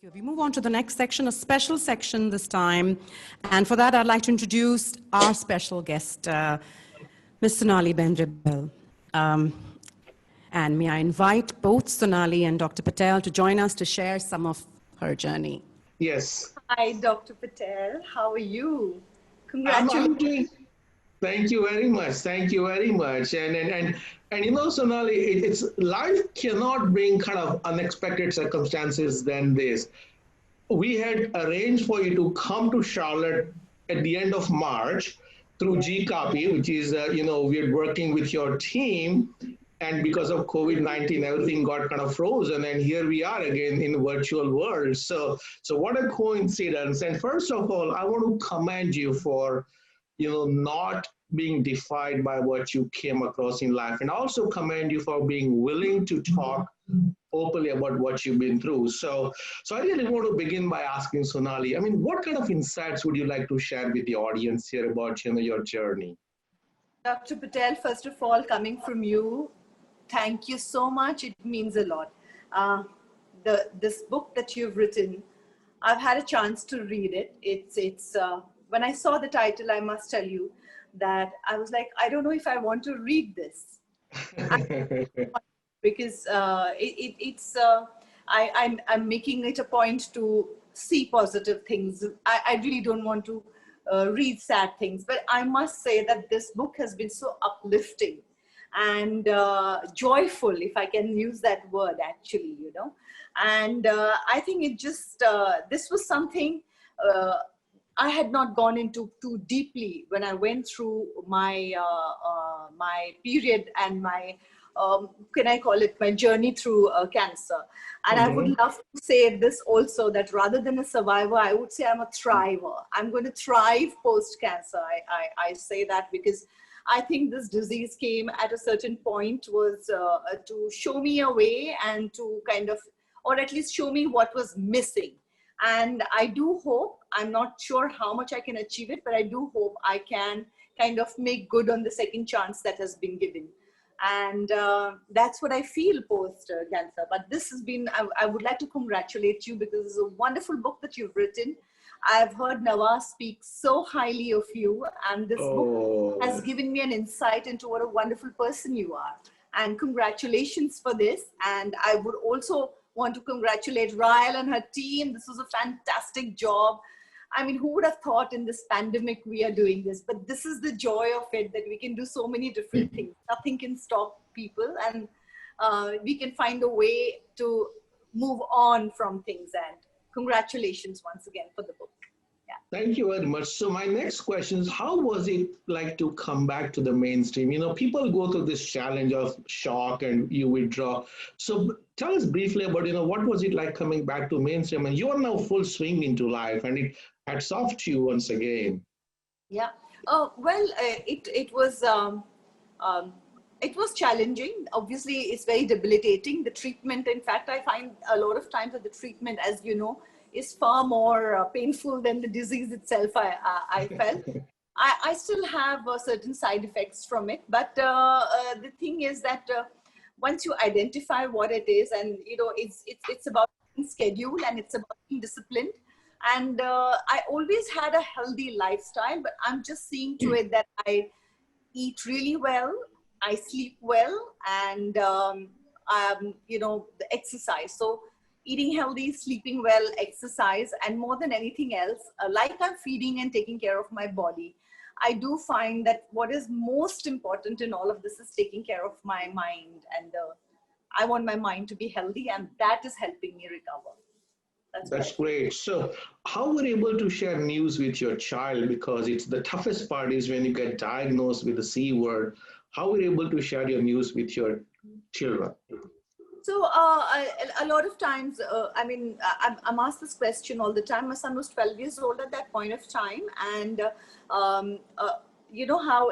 Thank you. We move on to the next section, a special section this time. And for that, I'd like to introduce our special guest, Ms. Sonali Bendre. And may I invite both Sonali and Dr. Patel to join us to share some of her journey. Yes. Hi, Dr. Patel. How are you? Congratulations. Thank you very much. Thank you very much. And you know, Sonali, it's life cannot bring kind of unexpected circumstances than this. We had arranged for you to come to Charlotte at the end of March through G-Copy, which is, we're working with your team. And because of COVID-19, everything got kind of frozen. And here we are again in the virtual world. So what a coincidence. And first of all, I want to commend you for, not being defined by what you came across in life. And also commend you for being willing to talk openly about what you've been through. So I really want to begin by asking Sonali, I mean, what kind of insights would you like to share with the audience here about, your journey? Dr. Patel, first of all, coming from you, thank you so much. It means a lot. This book that you've written, I've had a chance to read it. It's when I saw the title, I must tell you that I was like, I don't know if I want to read this. Because I'm making it a point to see positive things. I really don't want to read sad things, but I must say that this book has been so uplifting and joyful, if I can use that word actually, and I think it just, this was something I had not gone into too deeply when I went through my my period and my can I call it my journey through cancer. And I would love to say this also, that rather than a survivor, I would say I'm a thriver. I'm going to thrive post-cancer. I say that because I think this disease came at a certain point was to show me a way and to kind of, or at least show me what was missing. And I do hope, I'm not sure how much I can achieve it, but I do hope I can kind of make good on the second chance that has been given. And that's what I feel post-cancer. But this has been, I would like to congratulate you because it's a wonderful book that you've written. I've heard Nawaz speak so highly of you, and this book has given me an insight into what a wonderful person you are. And congratulations for this. And I would also want to congratulate Rael and her team. This was a fantastic job. I mean, who would have thought in this pandemic we are doing this? But this is the joy of it, that we can do so many different things. Nothing can stop people, and we can find a way to move on from things. And congratulations once again for the book. Yeah. Thank you very much. So my next question is, how was it like to come back to the mainstream? People go through this challenge of shock and you withdraw. So tell us briefly about, what was it like coming back to mainstream? And you are now full swing into life, and it hats off to you once again. Yeah. Well, it was challenging. Obviously, it's very debilitating. The treatment, in fact, I find a lot of times that the treatment, as you know, is far more painful than the disease itself. I felt. I still have certain side effects from it, but the thing is that once you identify what it is, and it's about being scheduled and it's about being disciplined. And I always had a healthy lifestyle, but I'm just seeing to it that I eat really well, I sleep well, and the exercise. So eating healthy, sleeping well, exercise, and more than anything else, like I'm feeding and taking care of my body, I do find that what is most important in all of this is taking care of my mind. And I want my mind to be healthy, and that is helping me recover. That's great. So how were you able to share news with your child? Because it's the toughest part is when you get diagnosed with the C word. How were you able to share your news with your children? So a lot of times, I'm asked this question all the time. My son was 12 years old at that point of time. And you know how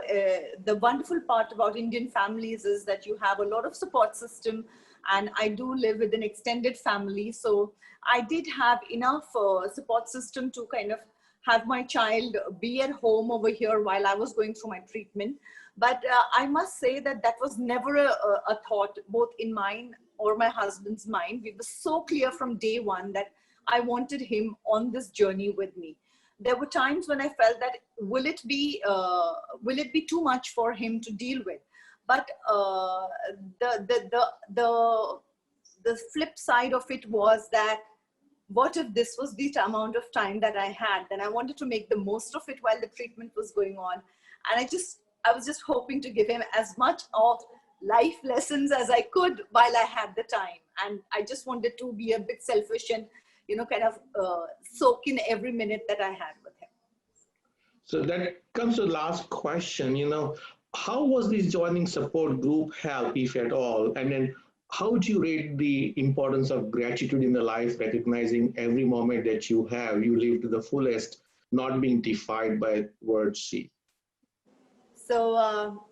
the wonderful part about Indian families is that you have a lot of support system. And I do live with an extended family. So I did have enough support system to kind of have my child be at home over here while I was going through my treatment. But I must say that that was never a thought, both in mine or my husband's mind. We were so clear from day one that I wanted him on this journey with me. There were times when I felt that will it be too much for him to deal with? But the flip side of it was that, what if this was the amount of time that I had? Then I wanted to make the most of it while the treatment was going on. And I was just hoping to give him as much of life lessons as I could while I had the time. And I just wanted to be a bit selfish and, kind of soak in every minute that I had with him. So that comes to the last question, how was this joining support group help, if at all? And then how would you rate the importance of gratitude in the life, recognizing every moment that you have, you live to the fullest, not being defined by words she? So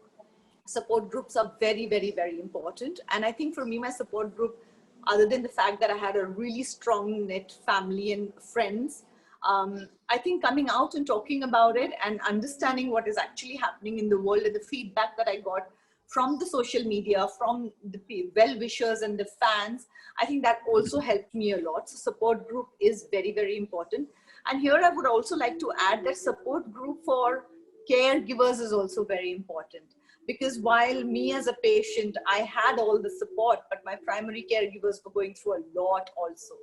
support groups are very, very, very important. And I think for me, my support group, other than the fact that I had a really strong knit family and friends, I think coming out and talking about it and understanding what is actually happening in the world and the feedback that I got from the social media, from the well-wishers and the fans, I think that also helped me a lot. So support group is very, very important. And here I would also like to add that support group for caregivers is also very important. Because while me as a patient, I had all the support, but my primary caregivers were going through a lot also.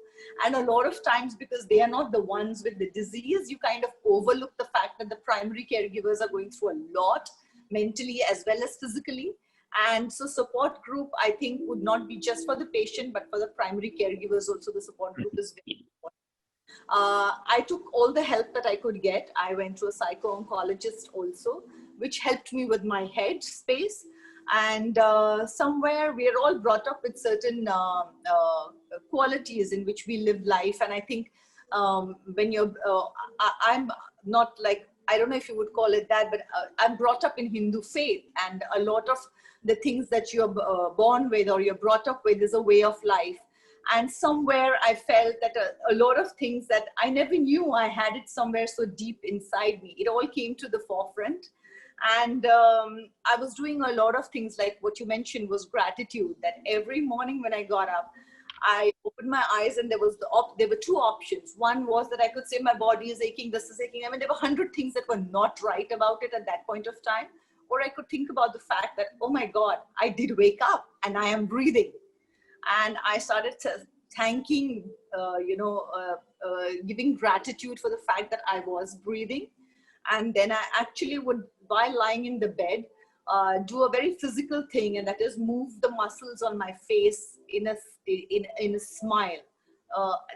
And a lot of times, because they are not the ones with the disease, you kind of overlook the fact that the primary caregivers are going through a lot, mentally as well as physically. And so support group, I think, would not be just for the patient, but for the primary caregivers also, the support group is very important. I took all the help that I could get. I went to a psycho-oncologist also, which helped me with my head space. And somewhere we are all brought up with certain qualities in which we live life. And I think when you're, I'm not like, I don't know if you would call it that, but I'm brought up in Hindu faith, and a lot of the things that you're born with or you're brought up with is a way of life. And somewhere I felt that a lot of things that I never knew I had it somewhere so deep inside me, it all came to the forefront. And I was doing a lot of things like what you mentioned was gratitude, that every morning when I got up, I opened my eyes and there were two options. One was that I could say my body is aching, this is aching. I mean, there were 100 things that were not right about it at that point of time. Or I could think about the fact that, oh my God, I did wake up and I am breathing. And I started thanking, giving gratitude for the fact that I was breathing. And then I actually would, while lying in the bed, do a very physical thing, and that is move the muscles on my face in a smile.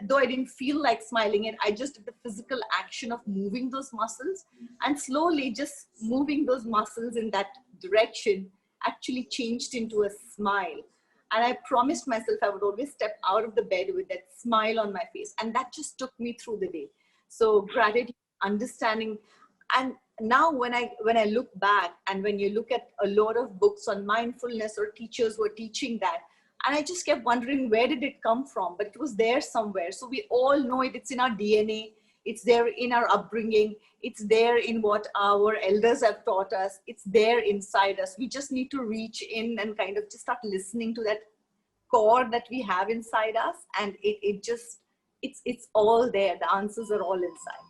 Though I didn't feel like smiling it, I just did the physical action of moving those muscles, and slowly just moving those muscles in that direction actually changed into a smile. And I promised myself I would always step out of the bed with that smile on my face. And that just took me through the day. So gratitude, understanding. And now when I look back, and when you look at a lot of books on mindfulness or teachers who are teaching that, and I just kept wondering, where did it come from? But it was there somewhere. So we all know it. It's in our DNA. It's there in our upbringing. It's there in what our elders have taught us. It's there inside us. We just need to reach in and kind of just start listening to that core that we have inside us. And it's all there. The answers are all inside.